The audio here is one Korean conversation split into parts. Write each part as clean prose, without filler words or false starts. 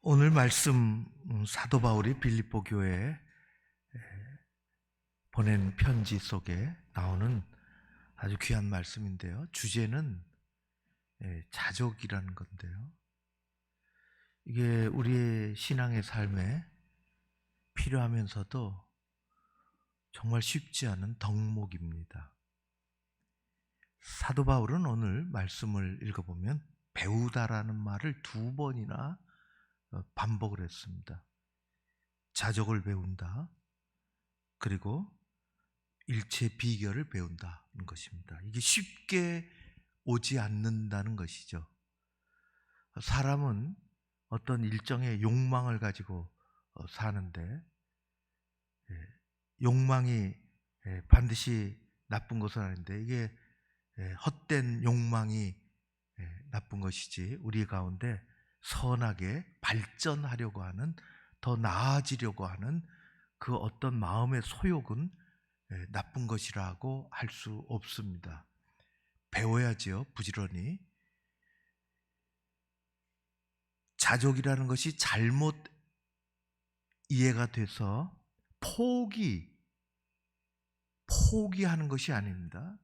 오늘 말씀 사도 바울이 빌립보 교회에 보낸 편지 속에 나오는 아주 귀한 말씀인데요. 주제는 자족이라는 건데요. 이게 우리의 신앙의 삶에 필요하면서도 정말 쉽지 않은 덕목입니다. 사도 바울은 오늘 말씀을 읽어보면 배우다라는 말을 2번이나 반복을 했습니다. 자족을 배운다. 그리고 일체 비결을 배운다는 것입니다. 이게 쉽게 오지 않는다는 것이죠. 사람은 어떤 일정의 욕망을 가지고 사는데 욕망이 반드시 나쁜 것은 아닌데 이게 헛된 욕망이 나쁜 것이지 우리 가운데 선하게 발전하려고 하는, 더 나아지려고 하는 그 어떤 마음의 소욕은 나쁜 것이라고 할 수 없습니다. 배워야지요, 부지런히. 자족이라는 것이 잘못 이해가 돼서 포기하는 것이 아닙니다.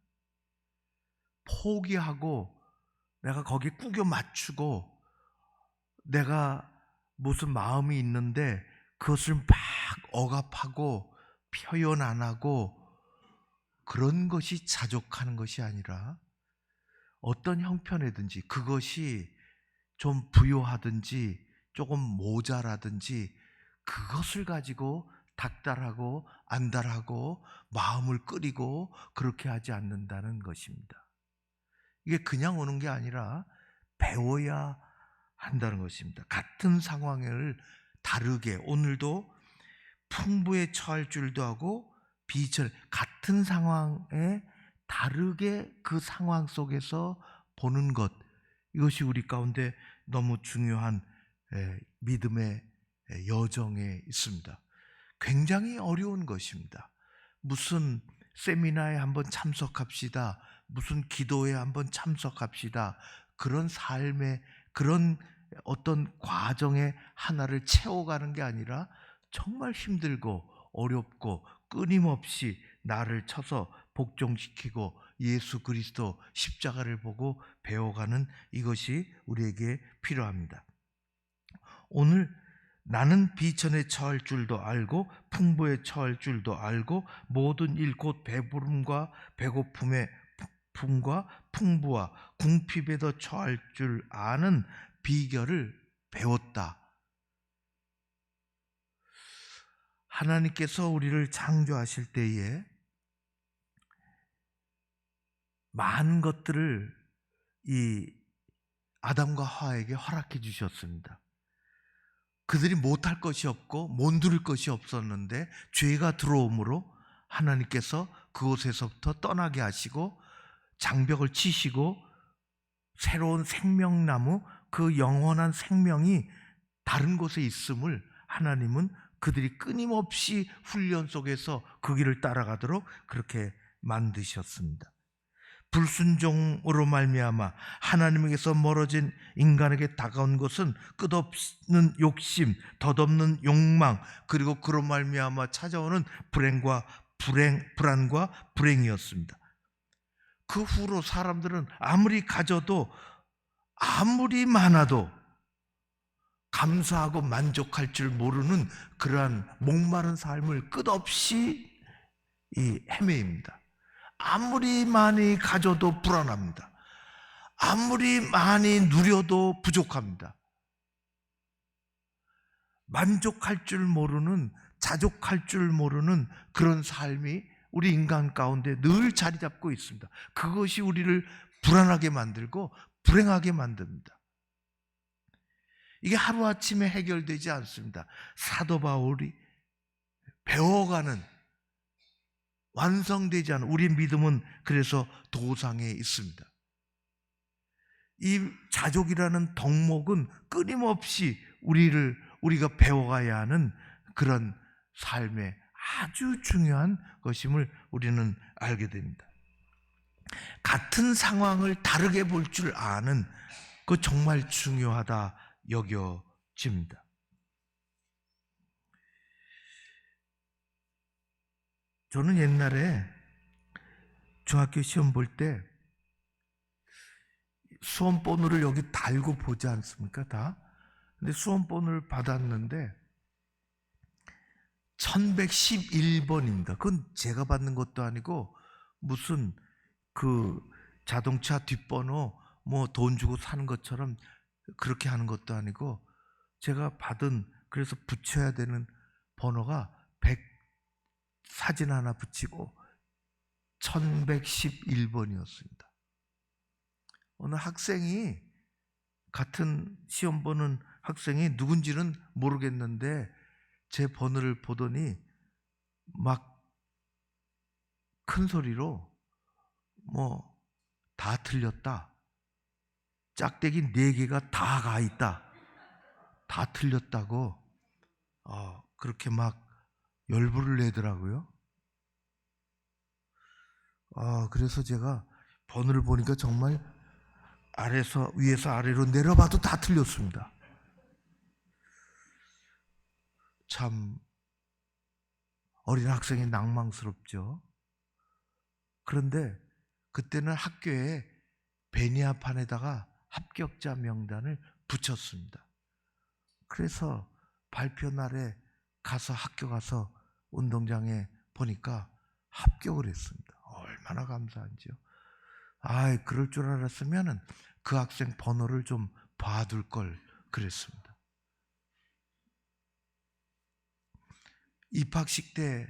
포기하고 내가 거기에 꾸겨 맞추고 내가 무슨 마음이 있는데 그것을 막 억압하고 표현 안 하고 그런 것이 자족하는 것이 아니라 어떤 형편이든지 그것이 좀 부요하든지 조금 모자라든지 그것을 가지고 닥달하고 안달하고 마음을 끓이고 그렇게 하지 않는다는 것입니다. 이게 그냥 오는 게 아니라 배워야 한다는 것입니다. 같은 상황을 다르게, 오늘도 풍부에 처할 줄도 하고 비처 같은 상황에 다르게 그 상황 속에서 보는 것, 이것이 우리 가운데 너무 중요한 믿음의 여정에 있습니다. 굉장히 어려운 것입니다. 무슨 세미나에 한번 참석합시다, 무슨 기도에 한번 참석합시다, 그런 삶의 그런 어떤 과정의 하나를 채워가는 게 아니라 정말 힘들고 어렵고 끊임없이 나를 쳐서 복종시키고 예수 그리스도 십자가를 보고 배워가는 이것이 우리에게 필요합니다. 오늘 나는 비천에 처할 줄도 알고 풍부에 처할 줄도 알고 모든 일 곧 배부름과 배고픔에 품과 풍부와 궁핍에도 처할 줄 아는 비결을 배웠다. 하나님께서 우리를 창조하실 때에 많은 것들을 이 아담과 하와에게 허락해 주셨습니다. 그들이 못할 것이 없고 못 누릴 것이 없었는데 죄가 들어옴으로 하나님께서 그곳에서부터 떠나게 하시고 장벽을 치시고 새로운 생명나무, 그 영원한 생명이 다른 곳에 있음을 하나님은 그들이 끊임없이 훈련 속에서 그 길을 따라가도록 그렇게 만드셨습니다. 불순종으로 말미암아 하나님에게서 멀어진 인간에게 다가온 것은 끝없는 욕심, 덧없는 욕망, 그리고 그로 말미암아 찾아오는 불안과 불행이었습니다. 그 후로 사람들은 아무리 가져도 아무리 많아도 감사하고 만족할 줄 모르는 그러한 목마른 삶을 끝없이 헤매입니다. 아무리 많이 가져도 불안합니다. 아무리 많이 누려도 부족합니다. 만족할 줄 모르는, 자족할 줄 모르는 그런 삶이 우리 인간 가운데 늘 자리 잡고 있습니다. 그것이 우리를 불안하게 만들고 불행하게 만듭니다. 이게 하루아침에 해결되지 않습니다. 사도 바울이 배워가는, 완성되지 않은 우리 믿음은 그래서 도상에 있습니다. 이 자족이라는 덕목은 끊임없이 우리가 배워가야 하는 그런 삶의 아주 중요한 것임을 우리는 알게 됩니다. 같은 상황을 다르게 볼 줄 아는 그 정말 중요하다 여겨집니다. 저는 옛날에 중학교 시험 볼 때 수험번호를 여기 달고 보지 않습니까? 다. 근데 수험번호를 받았는데 1111번입니다. 그건 제가 받는 것도 아니고 무슨 그 자동차 뒷번호 뭐 돈 주고 사는 것처럼 그렇게 하는 것도 아니고 제가 받은, 그래서 붙여야 되는 번호가 100 사진 하나 붙이고 1111번이었습니다. 어느 학생이, 같은 시험 보는 학생이 누군지는 모르겠는데 제 번호를 보더니 막 큰 소리로 뭐 다 틀렸다, 짝대기 4개가 다 가 있다, 다 틀렸다고 그렇게 막 열불을 내더라고요. 그래서 제가 번호를 보니까 정말 위에서 아래로 내려봐도 다 틀렸습니다. 참 어린 학생이 낭망스럽죠. 그런데 그때는 학교에 베니아판에다가 합격자 명단을 붙였습니다. 그래서 발표 날에 가서 학교 가서 운동장에 보니까 합격을 했습니다. 얼마나 감사한지요. 그럴 줄 알았으면 그 학생 번호를 좀 봐둘 걸 그랬습니다. 입학식 때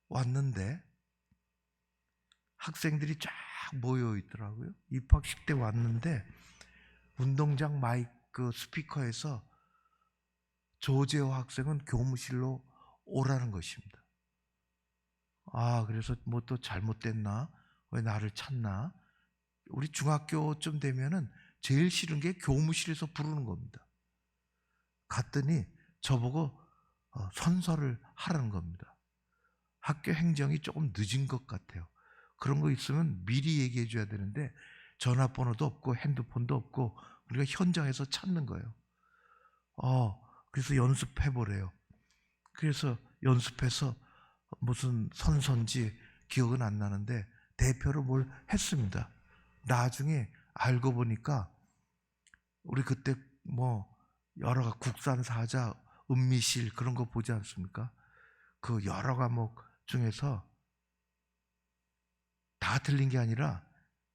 왔는데 학생들이 쫙 모여 있더라고요. 입학식 때 왔는데 운동장 마이크 스피커에서 조재호 학생은 교무실로 오라는 것입니다. 그래서 뭐 또 잘못됐나? 왜 나를 찾나? 우리 중학교쯤 되면은 제일 싫은 게 교무실에서 부르는 겁니다. 갔더니 저보고 선서를 하라는 겁니다. 학교 행정이 조금 늦은 것 같아요. 그런 거 있으면 미리 얘기해 줘야 되는데 전화번호도 없고 핸드폰도 없고 우리가 현장에서 찾는 거예요. 그래서 연습해 보래요. 그래서 연습해서 무슨 선서인지 기억은 안 나는데 대표로 뭘 했습니다. 나중에 알고 보니까 우리 그때 뭐 여러 국산 사자, 음미실 그런 거 보지 않습니까? 그 여러 과목 중에서 다 틀린 게 아니라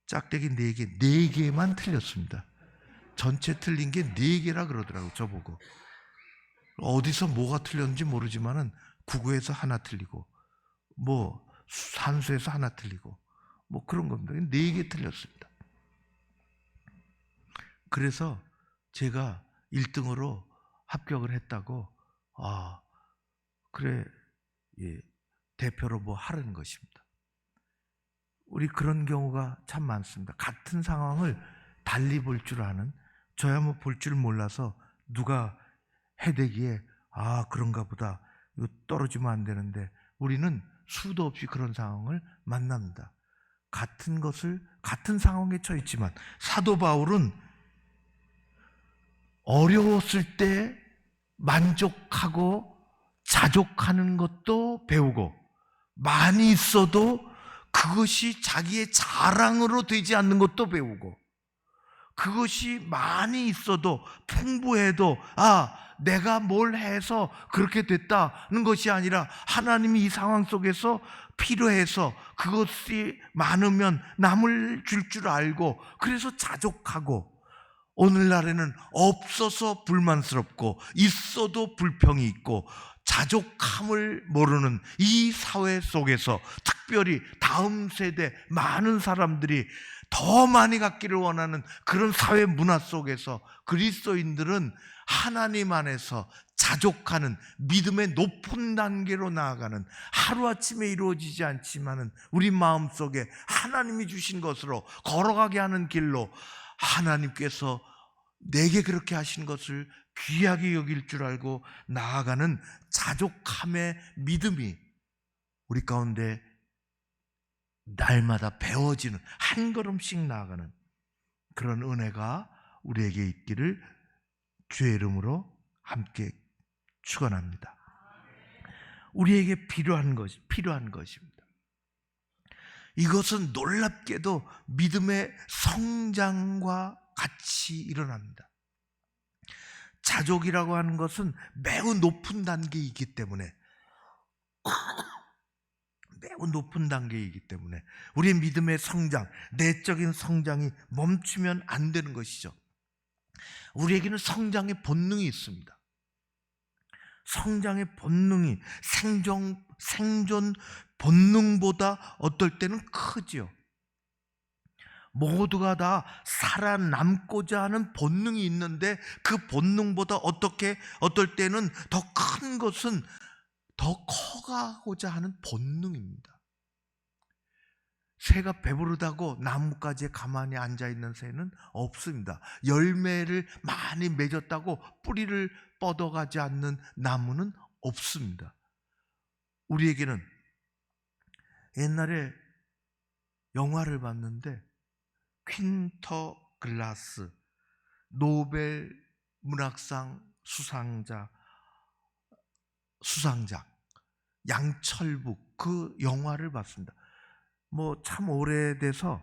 짝대기 4개, 4개만 틀렸습니다. 전체 틀린 게 4개라 그러더라고요. 저보고. 어디서 뭐가 틀렸는지 모르지만은 국어에서 하나 틀리고 뭐 산수에서 하나 틀리고 뭐 그런 겁니다. 4개 틀렸습니다. 그래서 제가 1등으로 합격을 했다고 그래, 예, 대표로 뭐 하라는 것입니다. 우리 그런 경우가 참 많습니다. 같은 상황을 달리 볼 줄 아는, 저야 뭐 볼 줄 몰라서 누가 해대기에 그런가 보다, 이거 떨어지면 안 되는데 우리는 수도 없이 그런 상황을 만납니다. 같은 상황에 처했지만 사도 바울은 어려웠을 때 만족하고 자족하는 것도 배우고 많이 있어도 그것이 자기의 자랑으로 되지 않는 것도 배우고 그것이 많이 있어도 풍부해도 내가 뭘 해서 그렇게 됐다는 것이 아니라 하나님이 이 상황 속에서 필요해서 그것이 많으면 남을 줄 알고 그래서 자족하고 오늘날에는 없어서 불만스럽고 있어도 불평이 있고 자족함을 모르는 이 사회 속에서 특별히 다음 세대 많은 사람들이 더 많이 갖기를 원하는 그런 사회 문화 속에서 그리스도인들은 하나님 안에서 자족하는 믿음의 높은 단계로 나아가는 하루아침에 이루어지지 않지만은 우리 마음속에 하나님이 주신 것으로 걸어가게 하는 길로 하나님께서 내게 그렇게 하신 것을 귀하게 여길 줄 알고 나아가는 자족함의 믿음이 우리 가운데 날마다 배워지는 한 걸음씩 나아가는 그런 은혜가 우리에게 있기를 주의 이름으로 함께 축원합니다. 우리에게 필요한 것입니다. 이것은 놀랍게도 믿음의 성장과 같이 일어납니다. 자족이라고 하는 것은 매우 높은 단계이기 때문에 우리의 믿음의 성장, 내적인 성장이 멈추면 안 되는 것이죠. 우리에게는 성장의 본능이 있습니다. 성장의 본능이 생존 본능보다 어떨 때는 크지요. 모두가 다 살아남고자 하는 본능이 있는데 그 본능보다 어떨 때는 더 큰 것은 더 커가고자 하는 본능입니다. 새가 배부르다고 나뭇가지에 가만히 앉아있는 새는 없습니다. 열매를 많이 맺었다고 뿌리를 뻗어가지 않는 나무는 없습니다. 우리에게는 옛날에 영화를 봤는데 퀸터 글라스, 노벨 문학상 수상자 양철북, 그 영화를 봤습니다. 참 오래돼서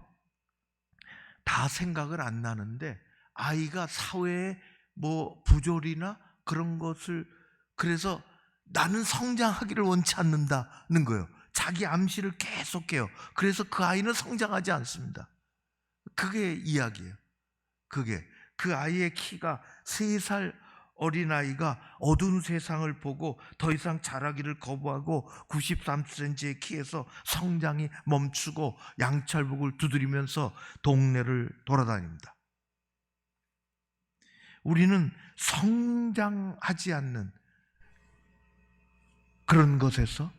다 생각을 안 나는데, 아이가 사회에 부조리나 그런 것을, 그래서 나는 성장하기를 원치 않는다는 거예요. 자기 암시를 계속해요. 그래서 그 아이는 성장하지 않습니다. 그게 이야기예요. 그 아이의 키가 3살 어린아이가 어두운 세상을 보고 더 이상 자라기를 거부하고 93cm의 키에서 성장이 멈추고 양철북을 두드리면서 동네를 돌아다닙니다. 우리는 성장하지 않는 그런 것에서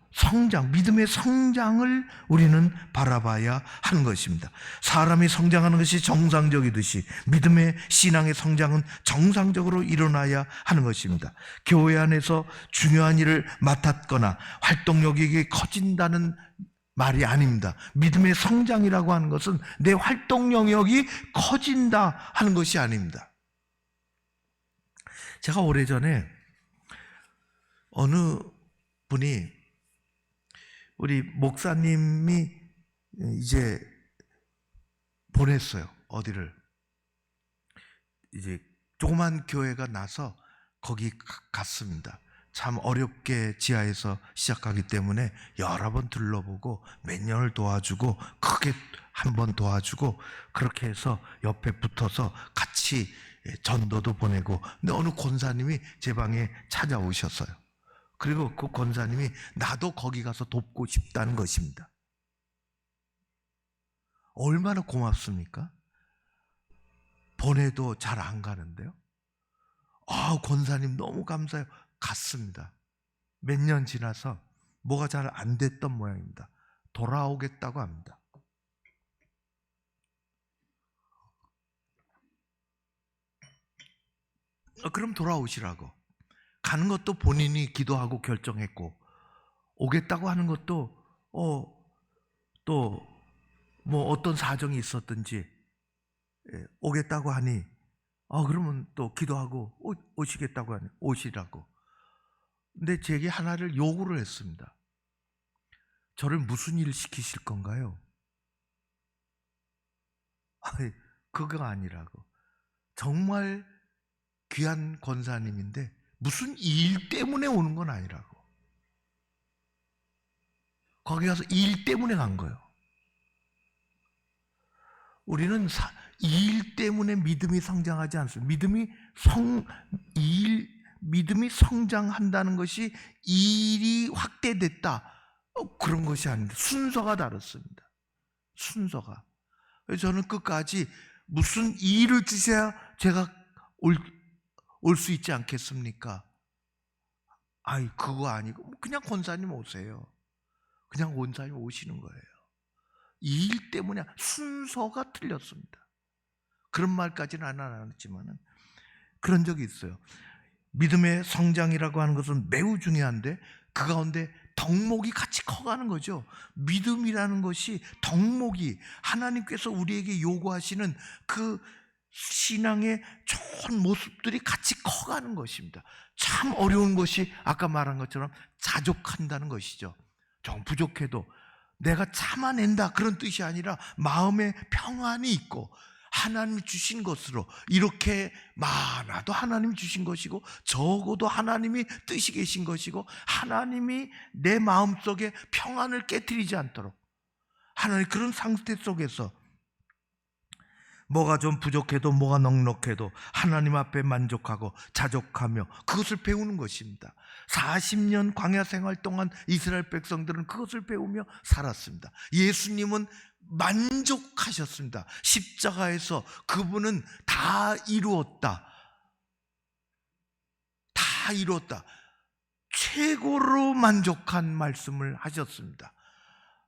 믿음의 성장을 우리는 바라봐야 하는 것입니다. 사람이 성장하는 것이 정상적이듯이 믿음의 신앙의 성장은 정상적으로 일어나야 하는 것입니다. 교회 안에서 중요한 일을 맡았거나 활동력이 커진다는 말이 아닙니다. 믿음의 성장이라고 하는 것은 내 활동 영역이 커진다 하는 것이 아닙니다. 제가 오래전에 어느 분이, 우리 목사님이 이제 보냈어요. 어디를, 이제 조그만 교회가 나서 거기 갔습니다. 참 어렵게 지하에서 시작하기 때문에 여러 번 둘러보고 몇 년을 도와주고 크게 한 번 도와주고 그렇게 해서 옆에 붙어서 같이 전도도 보내고. 근데 어느 권사님이 제 방에 찾아오셨어요. 그리고 그 권사님이 나도 거기 가서 돕고 싶다는 것입니다. 얼마나 고맙습니까? 보내도 잘 안 가는데요. 권사님 너무 감사해요. 갔습니다. 몇 년 지나서 뭐가 잘 안 됐던 모양입니다. 돌아오겠다고 합니다. 그럼 돌아오시라고. 가는 것도 본인이 기도하고 결정했고, 오겠다고 하는 것도 또 어떤 사정이 있었든지 오겠다고 하니 그러면 또 기도하고 오시겠다고 하니 오시라고. 근데 제게 하나를 요구를 했습니다. 저를 무슨 일 시키실 건가요? 그거 아니라고. 정말 귀한 권사님인데 무슨 일 때문에 오는 건 아니라고. 거기 가서 일 때문에 간 거예요. 우리는 일 때문에 믿음이 성장하지 않습니다. 믿음이 성장한다는 것이 일이 확대됐다, 그런 것이 아닙니다. 순서가 다릅니다. 순서가. 저는 끝까지 무슨 일을 주셔야 제가 올 수 있지 않겠습니까? 그거 아니고 그냥 권사님 오세요. 그냥 권사님 오시는 거예요. 이 일 때문에 순서가 틀렸습니다. 그런 말까지는 안 했지만은 그런 적이 있어요. 믿음의 성장이라고 하는 것은 매우 중요한데 그 가운데 덕목이 같이 커가는 거죠. 믿음이라는 것이 덕목이 하나님께서 우리에게 요구하시는 그 신앙의 좋은 모습들이 같이 커가는 것입니다. 참 어려운 것이 아까 말한 것처럼 자족한다는 것이죠. 좀 부족해도 내가 참아낸다 그런 뜻이 아니라 마음에 평안이 있고 하나님이 주신 것으로, 이렇게 많아도 하나님이 주신 것이고 적어도 하나님이 뜻이 계신 것이고 하나님이 내 마음속에 평안을 깨트리지 않도록 하나님 그런 상태 속에서 뭐가 좀 부족해도 뭐가 넉넉해도 하나님 앞에 만족하고 자족하며 그것을 배우는 것입니다. 40년 광야 생활 동안 이스라엘 백성들은 그것을 배우며 살았습니다. 예수님은 만족하셨습니다. 십자가에서 그분은 다 이루었다. 다 이루었다. 최고로 만족한 말씀을 하셨습니다.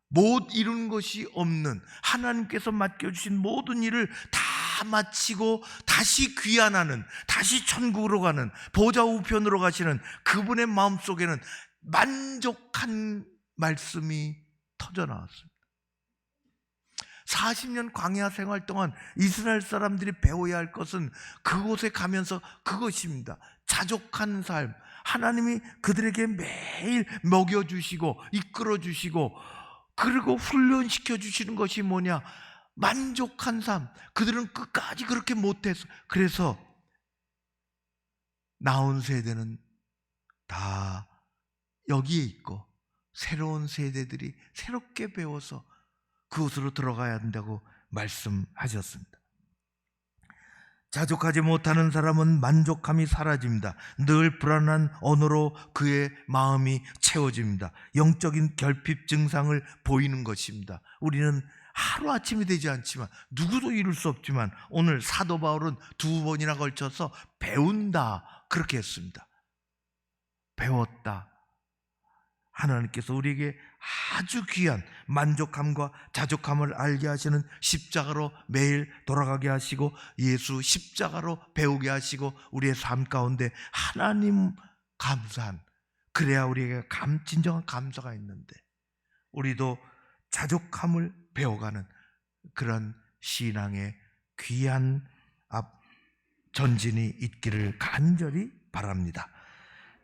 못 이룬 것이 없는 하나님께서 맡겨주신 모든 일을 다 마치고 다시 귀환하는, 다시 천국으로 가는, 보좌 우편으로 가시는 그분의 마음속에는 만족한 말씀이 터져나왔습니다. 40년 광야 생활 동안 이스라엘 사람들이 배워야 할 것은 그곳에 가면서 그것입니다. 자족한 삶. 하나님이 그들에게 매일 먹여주시고 이끌어주시고 그리고 훈련시켜 주시는 것이 뭐냐? 만족한 삶. 그들은 끝까지 그렇게 못해서, 그래서 나온 세대는 다 여기에 있고 새로운 세대들이 새롭게 배워서 그곳으로 들어가야 한다고 말씀하셨습니다. 자족하지 못하는 사람은 만족함이 사라집니다. 늘 불안한 언어로 그의 마음이 채워집니다. 영적인 결핍 증상을 보이는 것입니다. 우리는 하루아침이 되지 않지만, 누구도 이룰 수 없지만 오늘 사도 바울은 2번이나 걸쳐서 배운다 그렇게 했습니다. 배웠다. 하나님께서 우리에게 아주 귀한 만족함과 자족함을 알게 하시는 십자가로 매일 돌아가게 하시고 예수 십자가로 배우게 하시고 우리의 삶 가운데 하나님 감사한, 그래야 우리에게 진정한 감사가 있는데 우리도 자족함을 배워가는 그런 신앙의 귀한 전진이 있기를 간절히 바랍니다.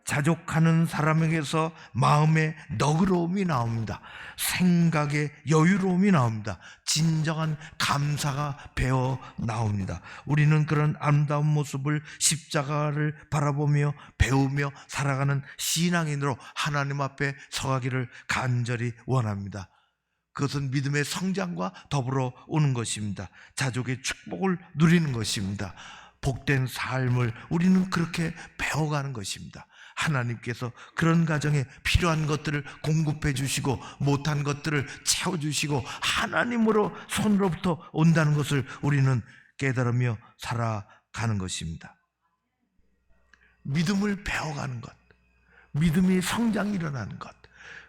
자족하는 사람에게서 마음의 너그러움이 나옵니다. 생각의 여유로움이 나옵니다. 진정한 감사가 배어 나옵니다. 우리는 그런 아름다운 모습을, 십자가를 바라보며 배우며 살아가는 신앙인으로 하나님 앞에 서가기를 간절히 원합니다. 그것은 믿음의 성장과 더불어 오는 것입니다. 자족의 축복을 누리는 것입니다. 복된 삶을 우리는 그렇게 배워가는 것입니다. 하나님께서 그런 가정에 필요한 것들을 공급해 주시고 못한 것들을 채워주시고 하나님으로 손으로부터 온다는 것을 우리는 깨달으며 살아가는 것입니다. 믿음을 배워가는 것, 믿음의 성장이 일어나는 것,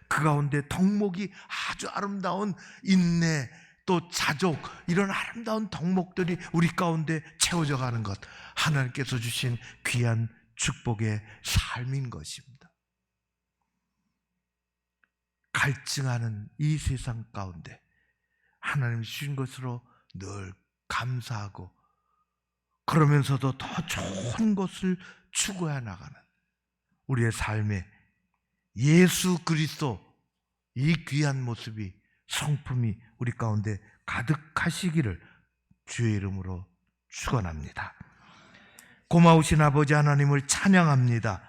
그 가운데 덕목이 아주 아름다운 인내, 또 자족, 이런 아름다운 덕목들이 우리 가운데 채워져 가는 것, 하나님께서 주신 귀한 축복의 삶인 것입니다. 갈증하는 이 세상 가운데 하나님이 주신 것으로 늘 감사하고 그러면서도 더 좋은 것을 추구해 나가는 우리의 삶에 예수 그리스도 이 귀한 모습이, 성품이 우리 가운데 가득하시기를 주의 이름으로 축원합니다. 고마우신 아버지 하나님을 찬양합니다.